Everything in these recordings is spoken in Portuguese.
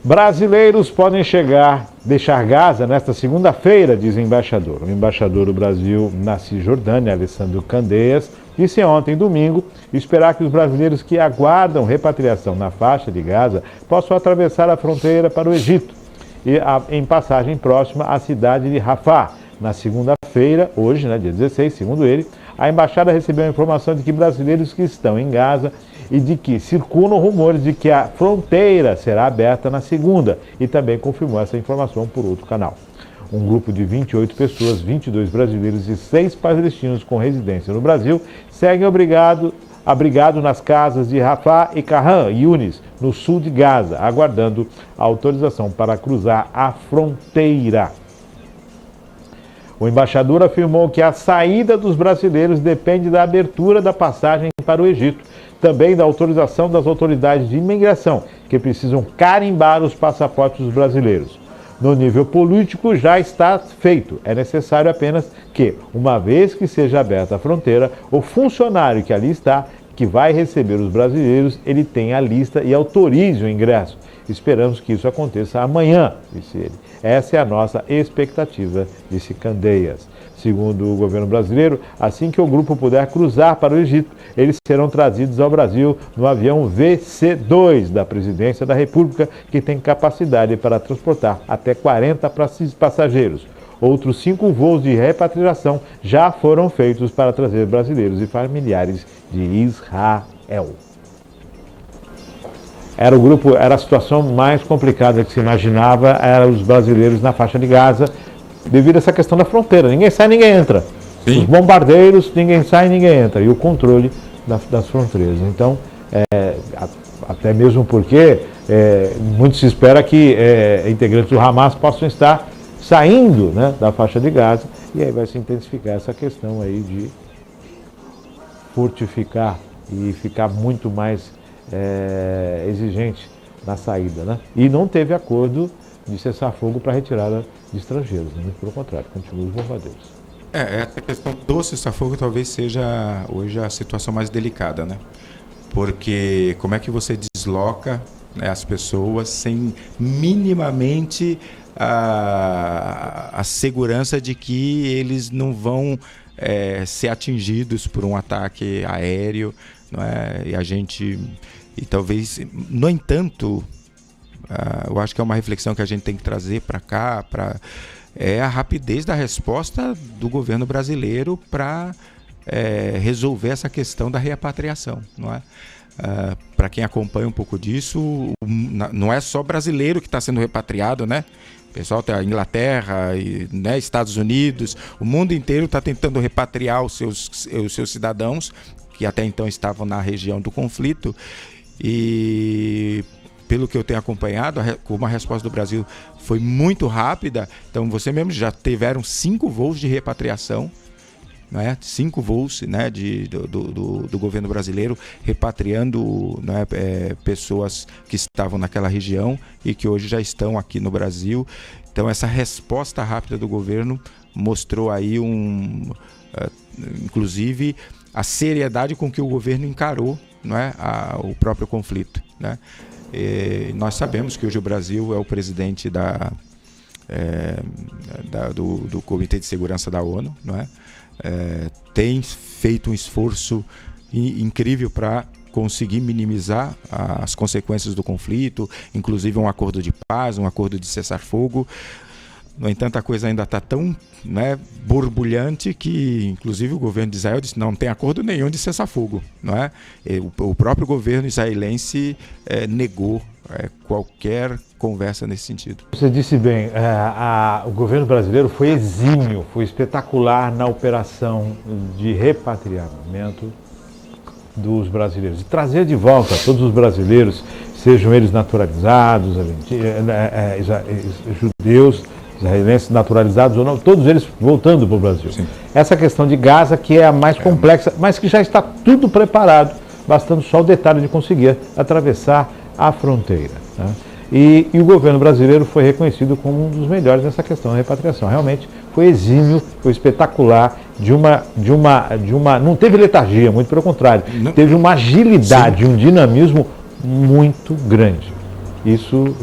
Brasileiros podem deixar Gaza nesta segunda-feira, diz o embaixador. O embaixador do Brasil na Cisjordânia, Alessandro Candeias, disse ontem, domingo, esperar que os brasileiros que aguardam repatriação na faixa de Gaza possam atravessar a fronteira para o Egito, em passagem próxima à cidade de Rafah. Na segunda-feira, hoje, dia 16, segundo ele, a embaixada recebeu a informação de que brasileiros que estão em Gaza e de que circulam rumores de que a fronteira será aberta na segunda, e também confirmou essa informação por outro canal. Um grupo de 28 pessoas, 22 brasileiros e 6 palestinos com residência no Brasil, seguem abrigado nas casas de Rafah e Khan Yunis, no sul de Gaza, aguardando a autorização para cruzar a fronteira. O embaixador afirmou que a saída dos brasileiros depende da abertura da passagem para o Egito, também da autorização das autoridades de imigração, que precisam carimbar os passaportes dos brasileiros. No nível político já está feito. É necessário apenas que, uma vez que seja aberta a fronteira, o funcionário que ali está, que vai receber os brasileiros, ele tenha a lista e autorize o ingresso. Esperamos que isso aconteça amanhã, disse ele. Essa é a nossa expectativa, disse Candeias. Segundo o governo brasileiro, assim que o grupo puder cruzar para o Egito, eles serão trazidos ao Brasil no avião VC-2 da Presidência da República, que tem capacidade para transportar até 40 passageiros. Outros 5 voos de repatriação já foram feitos para trazer brasileiros e familiares de Israel. Era a situação mais complicada que se imaginava, eram os brasileiros na faixa de Gaza, devido a essa questão da fronteira. Ninguém sai, ninguém entra. Sim. Os bombardeiros, ninguém sai, ninguém entra. E o controle das fronteiras. Então, até mesmo porque muito se espera que integrantes do Hamas possam estar saindo, da faixa de Gaza. E aí vai se intensificar essa questão aí de fortificar e ficar muito mais exigente na saída. E não teve acordo de cessar fogo para retirada de estrangeiros, muito pelo contrário, continuam os bombardeiros. Essa questão do cessar-fogo talvez seja hoje a situação mais delicada, Porque como é que você desloca as pessoas sem minimamente a segurança de que eles não vão ser atingidos por um ataque aéreo, não é? E talvez, no entanto, eu acho que é uma reflexão que a gente tem que trazer para cá, é a rapidez da resposta do governo brasileiro para resolver essa questão da repatriação, não é? Para quem acompanha um pouco disso, não é só brasileiro que está sendo repatriado, O pessoal da Inglaterra, Estados Unidos, o mundo inteiro está tentando repatriar os seus cidadãos que até então estavam na região do conflito. E pelo que eu tenho acompanhado, como a resposta do Brasil foi muito rápida, então você mesmo já tiveram 5 voos de repatriação, 5 voos do governo brasileiro repatriando pessoas que estavam naquela região e que hoje já estão aqui no Brasil. Então essa resposta rápida do governo mostrou aí inclusive a seriedade com que o governo encarou o próprio conflito. Nós sabemos que hoje o Brasil é o presidente do Comitê de Segurança da ONU, tem feito um esforço incrível para conseguir minimizar as consequências do conflito, inclusive um acordo de paz, um acordo de cessar-fogo. No entanto, a coisa ainda está tão borbulhante que, inclusive, o governo de Israel disse que não tem acordo nenhum de cessar-fogo. O próprio governo israelense negou qualquer conversa nesse sentido. Você disse bem, o governo brasileiro foi exímio, foi espetacular na operação de repatriamento dos brasileiros, de trazer de volta todos os brasileiros, sejam eles naturalizados, judeus, israelenses naturalizados ou não, todos eles voltando para o Brasil. Sim. Essa questão de Gaza que é a mais complexa, mas que já está tudo preparado, bastando só o detalhe de conseguir atravessar a fronteira. E o governo brasileiro foi reconhecido como um dos melhores nessa questão da repatriação. Realmente foi exímio, foi espetacular, não teve letargia, muito pelo contrário, teve uma agilidade, um dinamismo muito grande. isso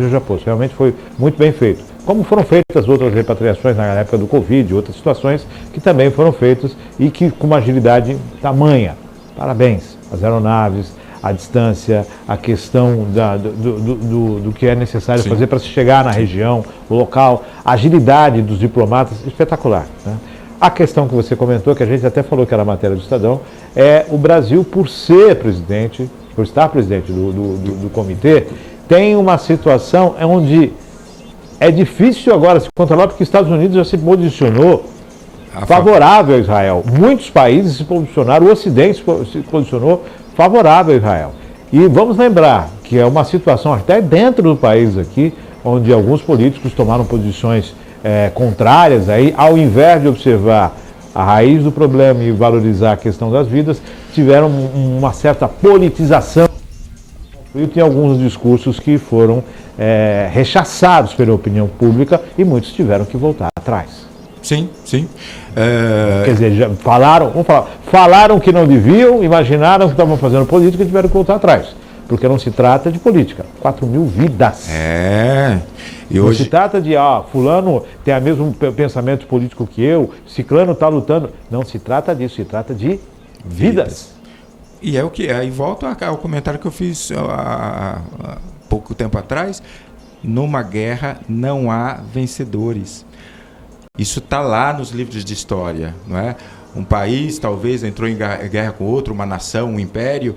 já posto. Realmente foi muito bem feito. Como foram feitas outras repatriações na época do Covid, outras situações que também foram feitas e que com uma agilidade tamanha. Parabéns às aeronaves, a distância, a questão do que é necessário fazer para se chegar na região, o local, a agilidade dos diplomatas, espetacular, né? A questão que você comentou, que a gente até falou que era matéria do Estadão, é o Brasil, por ser presidente, por estar presidente do comitê, tem uma situação onde é difícil agora se controlar, porque os Estados Unidos já se posicionou favorável a Israel. Muitos países se posicionaram, o Ocidente se posicionou favorável a Israel. E vamos lembrar que é uma situação até dentro do país aqui, onde alguns políticos tomaram posições contrárias, aí, ao invés de observar a raiz do problema e valorizar a questão das vidas, tiveram uma certa politização do conflito em alguns discursos que foram rechaçados pela opinião pública e muitos tiveram que voltar atrás. Sim, sim. Quer dizer, já falaram que não deviam, imaginaram que estavam fazendo política e tiveram que voltar atrás. Porque não se trata de política. 4.000 vidas. E não hoje... se trata de, fulano tem o mesmo pensamento político que eu, ciclano está lutando. Não se trata disso, se trata de vidas. E é o que... Aí volto ao comentário que eu fiz há pouco tempo atrás. Numa guerra não há vencedores. Isso está lá nos livros de história, não é? Um país talvez entrou em guerra com outro, uma nação, um império,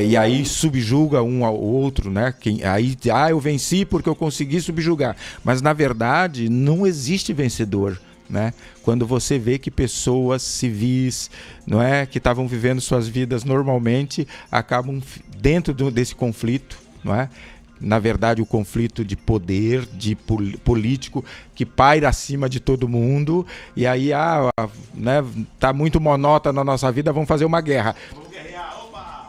e aí subjuga um ao outro, né? Aí, eu venci porque eu consegui subjugar. Mas, na verdade, não existe vencedor, né? Quando você vê que pessoas civis, não é, que estavam vivendo suas vidas normalmente, acabam dentro desse conflito, não é? Na verdade, o conflito de poder, de político, que paira acima de todo mundo, e aí, né, tá muito monótono na nossa vida, vamos fazer uma guerra.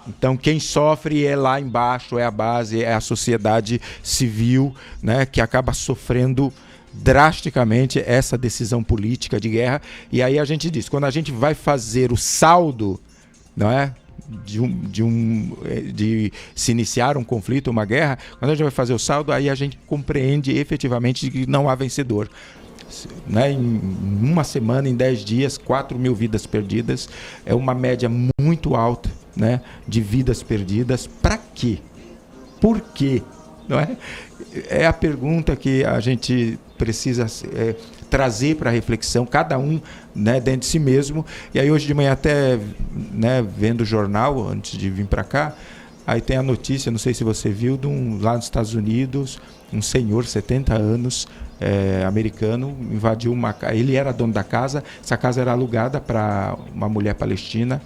Então, quem sofre é lá embaixo, é a base, é a sociedade civil, né, que acaba sofrendo drasticamente essa decisão política de guerra. E aí a gente diz, quando a gente vai fazer o saldo, não é? De se iniciar um conflito, uma guerra, quando a gente vai fazer o saldo, aí a gente compreende efetivamente que não há vencedor, né? Em uma semana, em 10 dias, 4.000 vidas perdidas, é uma média muito alta, né, de vidas perdidas. Para quê? Por quê? Não é? É a pergunta que a gente precisa trazer para a reflexão, cada um, né, dentro de si mesmo. E aí hoje de manhã até, né, vendo o jornal, antes de vir para cá, aí tem a notícia, não sei se você viu, lá nos Estados Unidos, um senhor, 70 anos, americano, invadiu uma casa. Ele era dono da casa, essa casa era alugada para uma mulher palestina,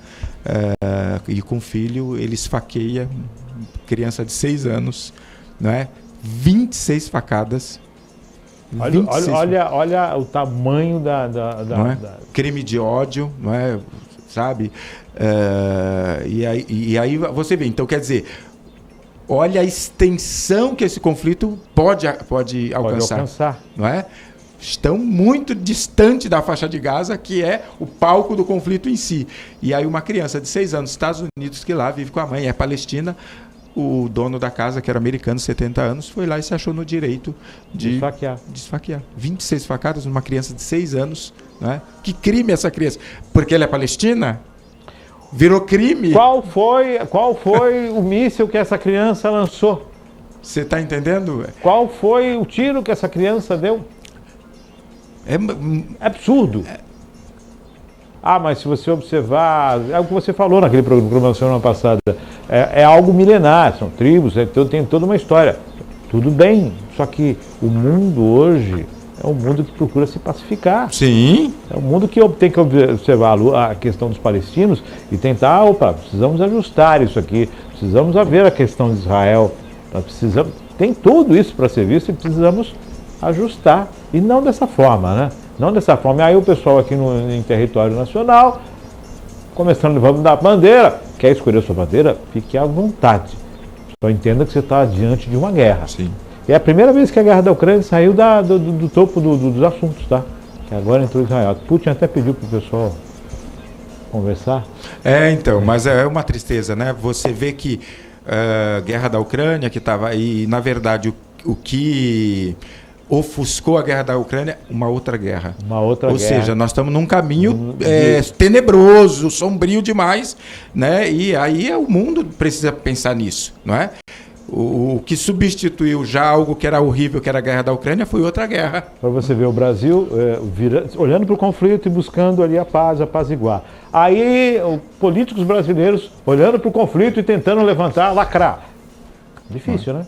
e com filho, ele esfaqueia criança de 6 anos, não é? 26 facadas. Olha o tamanho não é? Crime de ódio, não é? Sabe? E aí você vê, então quer dizer, olha a extensão que esse conflito pode alcançar, não é? Estão muito distante da faixa de Gaza, que é o palco do conflito em si. E aí uma criança de 6 anos, Estados Unidos, que lá vive com a mãe, é palestina, o dono da casa, que era americano, 70 anos, foi lá e se achou no direito de esfaquear. 26 facadas numa criança de 6 anos. Né? Que crime essa criança? Porque ela é palestina? Virou crime? Qual foi o míssil que essa criança lançou? Você está entendendo? Qual foi o tiro que essa criança deu? É absurdo. Mas se você observar, é o que você falou naquele programa da semana passada, é algo milenar, são tribos, tem toda uma história. Tudo bem, só que o mundo hoje é um mundo que procura se pacificar. Sim. É um mundo que tem que observar a questão dos palestinos e tentar, precisamos ajustar isso aqui, precisamos ver a questão de Israel, tem tudo isso para ser visto e precisamos ajustar, e não dessa forma, né? Não dessa forma. E aí o pessoal aqui em território nacional, começando, vamos dar bandeira, quer escolher a sua bandeira? Fique à vontade. Só entenda que você está diante de uma guerra. Sim. E é a primeira vez que a guerra da Ucrânia saiu do topo dos assuntos, tá? Que agora entrou Israel. Putin até pediu para o pessoal conversar. Então, mas é uma tristeza, né? Você vê que guerra da Ucrânia, que estava aí, na verdade, o que ofuscou a guerra da Ucrânia, uma outra guerra. Uma outra Ou guerra. seja, nós estamos num caminho tenebroso, sombrio demais, né? E aí o mundo precisa pensar nisso, não é? O que substituiu já algo que era horrível, que era a guerra da Ucrânia, foi outra guerra. Para você ver o Brasil olhando para o conflito e buscando ali a paz, apaziguar. Aí, políticos brasileiros olhando para o conflito e tentando levantar, lacrar. Difícil, né?